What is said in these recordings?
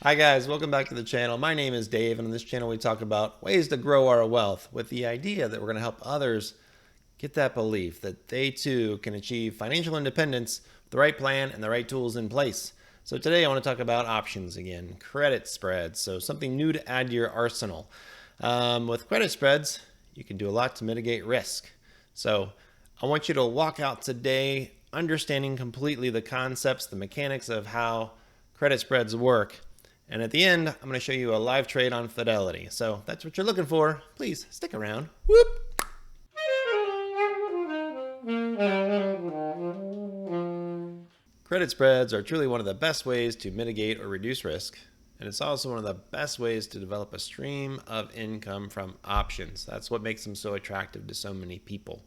Hi guys, welcome back to the channel. My name is Dave, and on this channel we talk about ways to grow our wealth with the idea that we're going to help others get that belief that they too can achieve financial independence with the right plan and the right tools in place. So today I want to talk about options again, credit spreads. So something new to add to your arsenal. With credit spreads, you can do a lot to mitigate risk. So I want you to walk out today understanding completely the concepts, the mechanics of how credit spreads work. And at the end, I'm going to show you a live trade on Fidelity. So if that's what you're looking for, please stick around. Whoop! Credit spreads are truly one of the best ways to mitigate or reduce risk. And it's also one of the best ways to develop a stream of income from options. That's what makes them so attractive to so many people.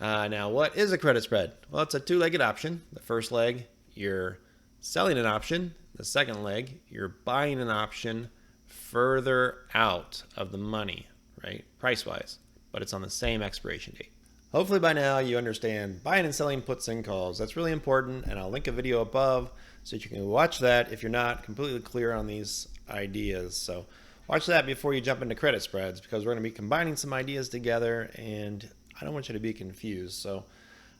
Now, what is a credit spread? Well, it's a two-legged option. The first leg, you're selling an option. The second leg, you're buying an option further out of the money, right? Price-wise, but it's on the same expiration date. Hopefully by now you understand buying and selling puts and calls. That's really important, and I'll link a video above so that you can watch that if you're not completely clear on these ideas. So watch that before you jump into credit spreads, because we're going to be combining some ideas together, and I don't want you to be confused. So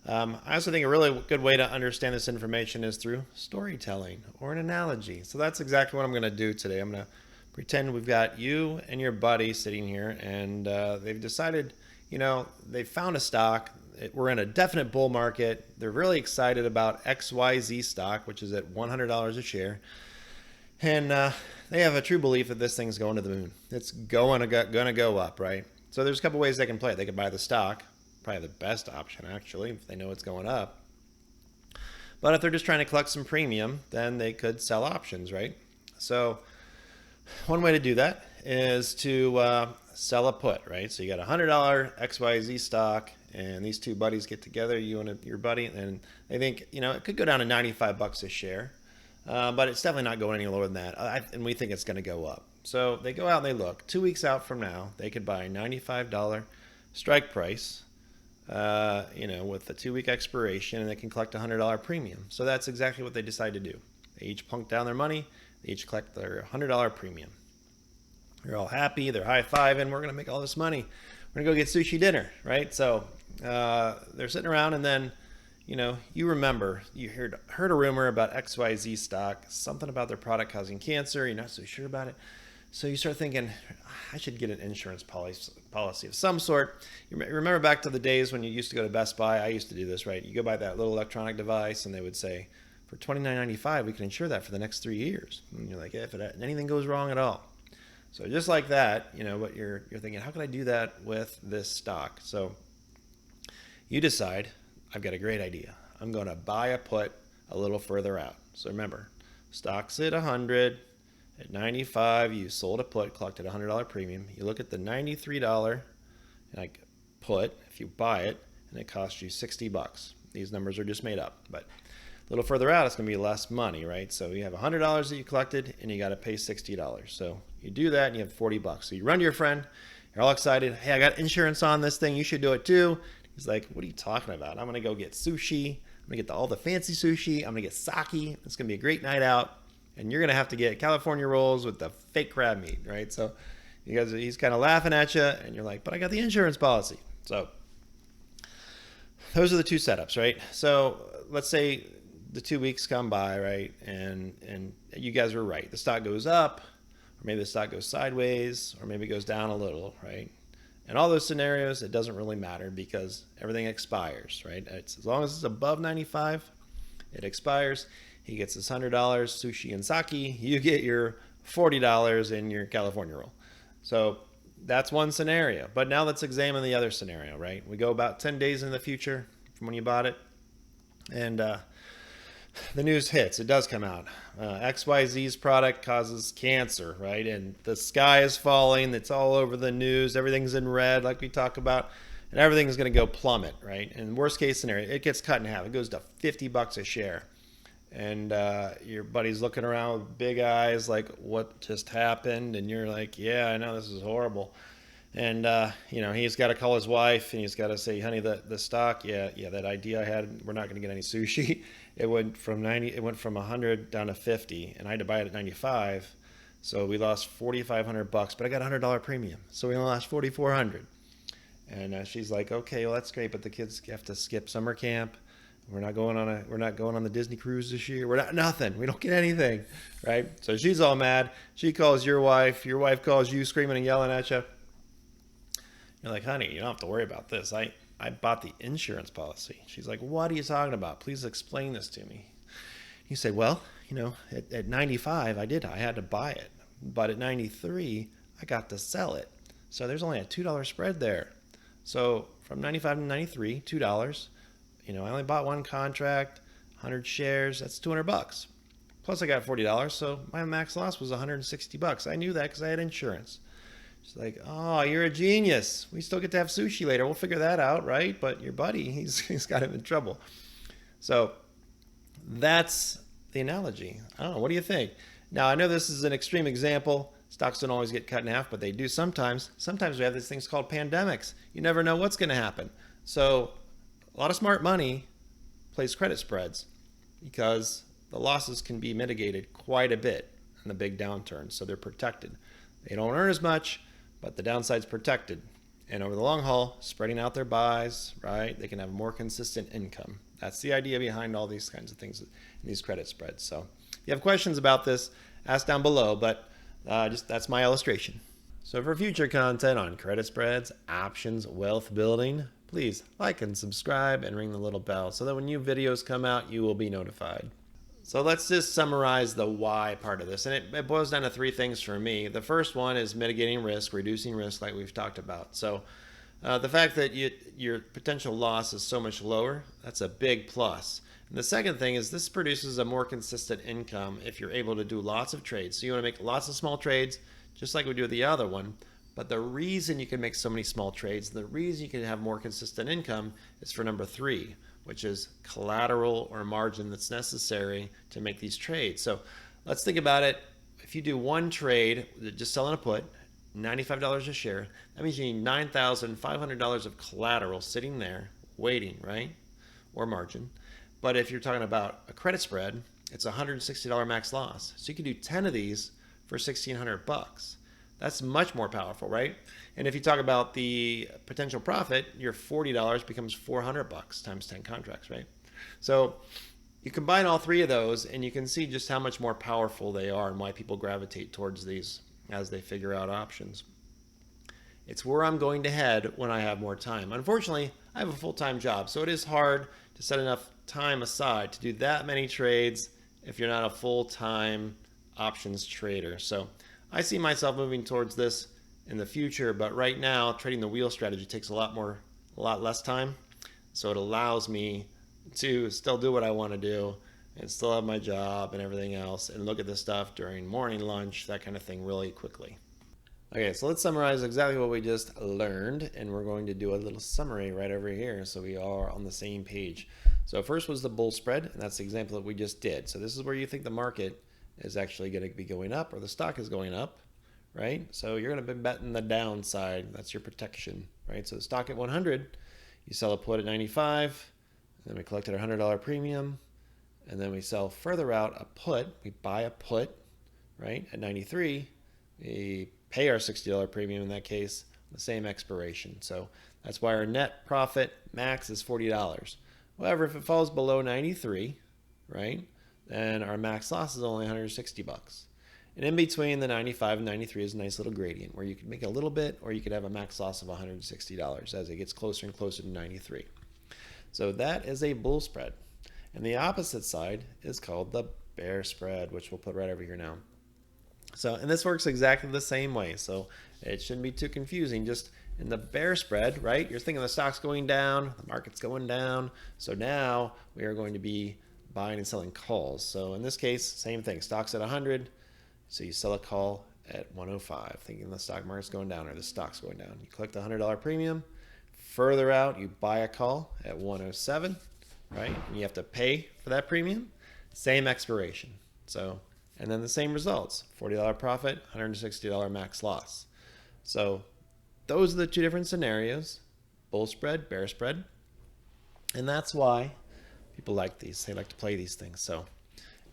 I also think a really good way to understand this information is through storytelling or an analogy. So that's exactly what I'm going to do today. I'm going to pretend we've got you and your buddy sitting here, and they've decided, they found a stock. We're in a definite bull market. They're really excited about XYZ stock, which is at $100 a share. And they have a true belief that this thing's going to the moon. It's going to go up, right? So there's a couple ways they can play it. They could buy the stock. Probably the best option, actually, if they know it's going up. But if they're just trying to collect some premium, then they could sell options, right? So one way to do that is to sell a put, right? So you got a $100 XYZ stock, and these two buddies get together, you and your buddy, and they think, it could go down to 95 bucks a share, but it's definitely not going any lower than that, and we think it's going to go up. So they go out and they look. 2 weeks out from now, they could buy $95 strike price, with the 2-week expiration, and they can collect a $100 premium. So that's exactly what they decide to do. They each plunk down their money. They each collect their $100 premium. They're all happy. They're high-fiving. We're going to make all this money. We're going to go get sushi dinner, right? So they're sitting around, and then, you remember, you heard a rumor about XYZ stock, something about their product causing cancer. You're not so sure about it. So you start thinking, I should get an insurance policy of some sort. You remember back to the days when you used to go to Best Buy? I used to do this, right? You go buy that little electronic device, and they would say, for $29.95, we can insure that for the next 3 years. And you're like, if anything goes wrong at all. So just like that, what you're thinking, how can I do that with this stock? So you decide, I've got a great idea. I'm going to buy a put a little further out. So remember, stock's at 100. At 95, you sold a put, collected a $100 premium. You look at the $93 put, if you buy it, and it costs you 60 bucks. These numbers are just made up, but a little further out, it's going to be less money, right? So you have $100 that you collected, and you got to pay $60. So you do that, and you have 40 bucks. So you run to your friend. You're all excited. Hey, I got insurance on this thing. You should do it too. He's like, what are you talking about? I'm going to go get sushi. I'm going to get all the fancy sushi. I'm going to get sake. It's going to be a great night out. And you're going to have to get California rolls with the fake crab meat, right? So he's kind of laughing at you, and you're like, but I got the insurance policy. So those are the two setups, right? So let's say the 2 weeks come by, right? And you guys were right. The stock goes up, or maybe the stock goes sideways, or maybe it goes down a little, right? In all those scenarios, it doesn't really matter because everything expires, right? As long as it's above 95, it expires. He gets his $100 sushi and sake. You get your $40 in your California roll. So that's one scenario. But now let's examine the other scenario, right? We go about 10 days in the future from when you bought it. And the news hits. It does come out. XYZ's product causes cancer, right? And the sky is falling. It's all over the news. Everything's in red like we talk about. And everything's going to go plummet, right? And worst case scenario, it gets cut in half. It goes to 50 bucks a share. And your buddy's looking around with big eyes like, what just happened? And you're like, yeah, I know, this is horrible. And he's got to call his wife, and he's got to say, honey, the stock, that idea I had, we're not going to get any sushi. It went from 100 down to 50, and I had to buy it at 95. So we lost $4,500, but I got $100 premium. So we only lost $4,400. And she's like, okay, well that's great, but the kids have to skip summer camp. We're not going on the Disney cruise this year. We're not nothing. We don't get anything, right? So she's all mad. She calls your wife. Your wife calls you, screaming and yelling at you. You're like, honey, you don't have to worry about this. I bought the insurance policy. She's like, what are you talking about? Please explain this to me. You say, well, at 95, I had to buy it. But at 93, I got to sell it. So there's only a $2 spread there. So from 95 to 93, $2. I only bought one contract, 100 shares. That's $200. Plus I got $40. So my max loss was $160. I knew that because I had insurance. She's like, oh, you're a genius. We still get to have sushi later. We'll figure that out, right? But your buddy, he's got him in trouble. So that's the analogy. I don't know. What do you think? Now, I know this is an extreme example. Stocks don't always get cut in half, but they do sometimes. Sometimes we have these things called pandemics. You never know what's going to happen. So a lot of smart money plays credit spreads because the losses can be mitigated quite a bit in the big downturn. So they're protected. They don't earn as much, but the downside's protected. And over the long haul, spreading out their buys, right? They can have more consistent income. That's the idea behind all these kinds of things in these credit spreads. So if you have questions about this, ask down below, but that's my illustration. So for future content on credit spreads, options, wealth building, please like and subscribe and ring the little bell so that when new videos come out, you will be notified. So let's just summarize the why part of this. And it boils down to three things for me. The first one is mitigating risk, reducing risk like we've talked about. So the fact that your potential loss is so much lower, that's a big plus. And the second thing is this produces a more consistent income if you're able to do lots of trades. So you want to make lots of small trades, just like we do with the other one. But the reason you can make so many small trades, the reason you can have more consistent income is for number 3, which is collateral or margin that's necessary to make these trades. So let's think about it. If you do one trade, just selling a put, $95 a share, that means you need $9,500 of collateral sitting there waiting, right? Or margin. But if you're talking about a credit spread, it's $160 max loss. So you can do 10 of these for $1,600. That's much more powerful, right? And if you talk about the potential profit, your $40 becomes $400 times 10 contracts, right? So you combine all three of those and you can see just how much more powerful they are and why people gravitate towards these as they figure out options. It's where I'm going to head when I have more time. Unfortunately, I have a full-time job, so it is hard to set enough time aside to do that many trades if you're not a full-time options trader. So I see myself moving towards this in the future, but right now trading the wheel strategy takes a lot less time. So it allows me to still do what I want to do and still have my job and everything else and look at this stuff during morning, lunch, that kind of thing really quickly. Okay, so let's summarize exactly what we just learned, and we're going to do a little summary right over here so we are on the same page. So first was the bull spread, and that's the example that we just did. So this is where you think the market is actually going to be going up or the stock is going up, right? So you're going to be betting the downside. That's your protection, right? So the stock at 100, you sell a put at 95, and then we collected our $100 premium, and then we sell further out a put. We buy a put, right, at 93. We pay our $60 premium in that case, the same expiration. So that's why our net profit max is $40. However, if it falls below 93, right, then our max loss is only $160. And in between the 95 and 93 is a nice little gradient where you can make a little bit or you could have a max loss of $160 as it gets closer and closer to 93. So that is a bull spread. And the opposite side is called the bear spread, which we'll put right over here now. So, and this works exactly the same way. So it shouldn't be too confusing. Just in the bear spread, right? You're thinking the stock's going down, the market's going down. So now we are going to be buying and selling calls. So in this case, same thing. Stock's at 100. So you sell a call at 105, thinking the stock market's going down or the stock's going down. You collect the $100 premium. Further out, you buy a call at 107, right? And you have to pay for that premium. Same expiration. So, and then the same results, $40 profit, $160 max loss. So those are the two different scenarios, bull spread, bear spread. And that's why people like these. They like to play these things. So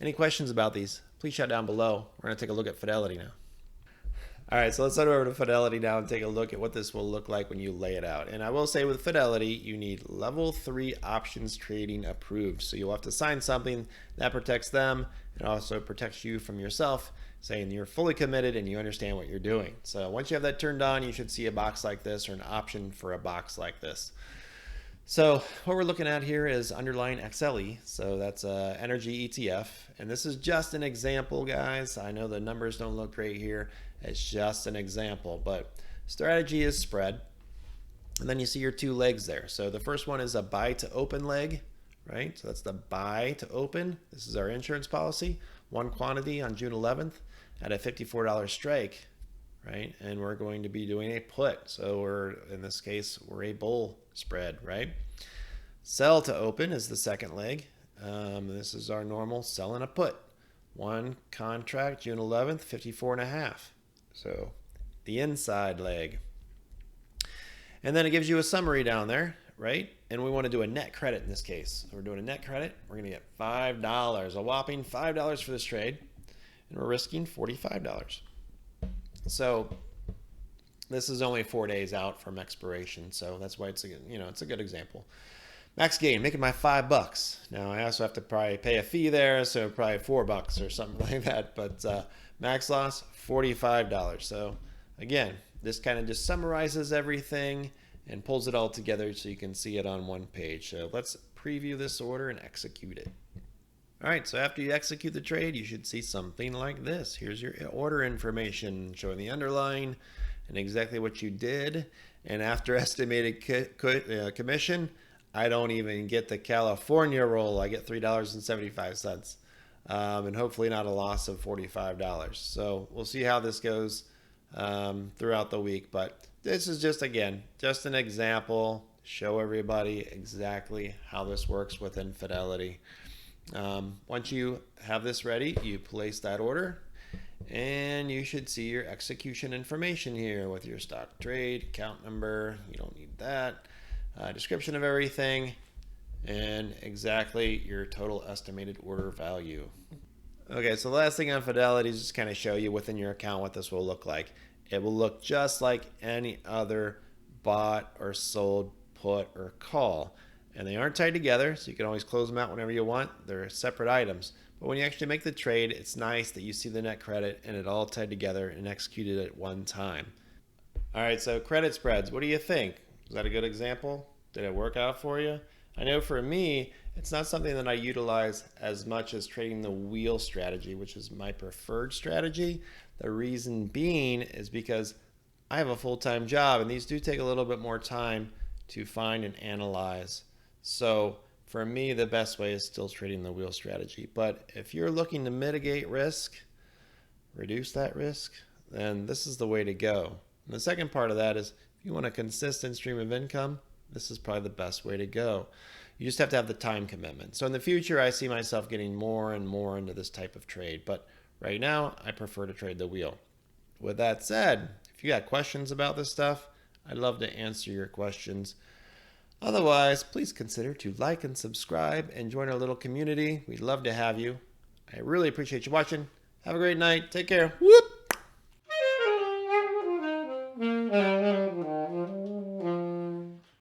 any questions about these, please shout down below. We're going to take a look at Fidelity now. All right, so let's head over to Fidelity now and take a look at what this will look like when you lay it out. And I will say with Fidelity, you need level 3 options trading approved. So you'll have to sign something that protects them and also protects you from yourself, saying you're fully committed and you understand what you're doing. So once you have that turned on, you should see a box like this or an option for a box like this. So what we're looking at here is underlying XLE. So that's a energy ETF. And this is just an example, guys. I know the numbers don't look great here. It's just an example, but strategy is spread. And then you see your 2 legs there. So the first one is a buy to open leg, right? So that's the buy to open. This is our insurance policy. 1 quantity on June 11th at a $54 strike, right? And we're going to be doing a put. So we're, in this case, we're a bull spread, right? Sell to open is the second leg. This is our normal sell and a put. 1 contract, June 11th, 54.5. So the inside leg. And then it gives you a summary down there, right? And we want to do a net credit in this case. So we're doing a net credit. We're going to get $5, a whopping $5 for this trade. And we're risking $45. So this is only 4 days out from expiration, so that's why it's a, it's a good example. Max gain, making my $5. Now I also have to probably pay a fee there, so probably $4 or something like that. But max loss, $45. So again, this kind of just summarizes everything and pulls it all together so you can see it on one page. So let's preview this order and execute it. All right, so after you execute the trade, you should see something like this. Here's your order information showing the underlying and exactly what you did. And after estimated commission, I don't even get the California roll. I get $3.75, and hopefully not a loss of $45. So we'll see how this goes throughout the week. But this is just, again, just an example. Show everybody exactly how this works within Fidelity. Once you have this ready, you place that order and you should see your execution information here with your stock trade, account number. You don't need that. Description of everything and exactly your total estimated order value. Okay, so the last thing on Fidelity is just kind of show you within your account what this will look like. It will look just like any other bought or sold put or call. And they aren't tied together, so you can always close them out whenever you want. They're separate items. But when you actually make the trade, it's nice that you see the net credit and it all tied together and executed at one time. All right, so credit spreads. What do you think? Was that a good example? Did it work out for you? I know for me, it's not something that I utilize as much as trading the wheel strategy, which is my preferred strategy. The reason being is because I have a full-time job and these do take a little bit more time to find and analyze. So for me, the best way is still trading the wheel strategy. But if you're looking to mitigate risk, reduce that risk, then this is the way to go. And the second part of that is if you want a consistent stream of income, this is probably the best way to go. You just have to have the time commitment. So in the future, I see myself getting more and more into this type of trade. But right now, I prefer to trade the wheel. With that said, if you got questions about this stuff, I'd love to answer your questions. Otherwise, please consider to like and subscribe and join our little community. We'd love to have you. I really appreciate you watching. Have a great night. Take care. Whoop!